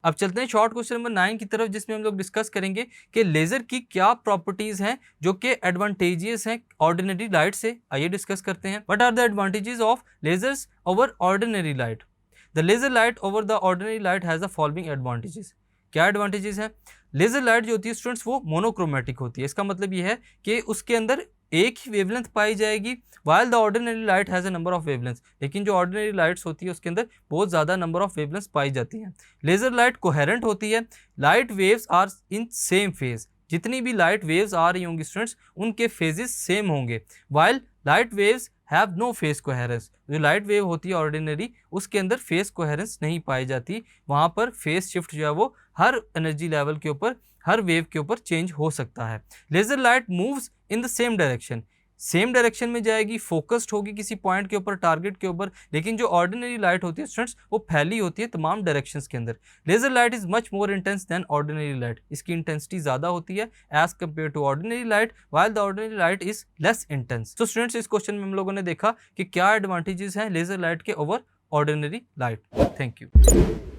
अब चलते हैं शॉर्ट क्वेश्चन नंबर 9 की तरफ, जिसमें हम लोग डिस्कस करेंगे कि लेजर की क्या प्रॉपर्टीज हैं जो कि एडवांटेजेस हैं ऑर्डिनरी लाइट से। आइए डिस्कस करते हैं। What are the advantages of lasers over ordinary light? The laser light over the ordinary light has the following advantages. क्या एडवांटेजेस हैं? लेजर लाइट जो होती है स्टूडेंट्स वो मोनोक्रोमेटिक होती है। इसका मतलब ये है कि उसके अंदर एक ही वेवलेंथ पाई जाएगी, while the ordinary light has a number of wavelengths. लेकिन जो ऑर्डिनरी लाइट्स होती है उसके अंदर बहुत ज़्यादा नंबर ऑफ वेवलेंथ्स पाई जाती हैं। लेजर लाइट कोहेरेंट होती है, light waves are in same phase. जितनी भी लाइट वेव्स आ रही होंगी स्टूडेंट्स उनके फेजेस सेम होंगे, while light waves have no phase coherence. जो लाइट वेव होती है ऑर्डिनरी उसके अंदर फेस कोहेरेंस नहीं पाई जाती, वहाँ पर फेस शिफ्ट जो है वो हर एनर्जी लेवल के ऊपर, हर वेव के ऊपर चेंज हो सकता है। Laser light moves in the same direction, same direction में जाएगी, फोकस्ड होगी किसी पॉइंट के ऊपर, टारगेट के ऊपर। लेकिन जो ऑर्डिनरी लाइट होती है स्टूडेंट्स वो फैली होती है तमाम डायरेक्शंस के अंदर। Laser light is much more intense than ordinary light. इसकी इंटेंसिटी ज़्यादा होती है as compare to ordinary light, while the ordinary light is less intense. तो स्टूडेंट्स इस क्वेश्चन में हम लोगों ने देखा कि क्या एडवांटेजेस हैं लेजर लाइट के over ordinary light. Thank you.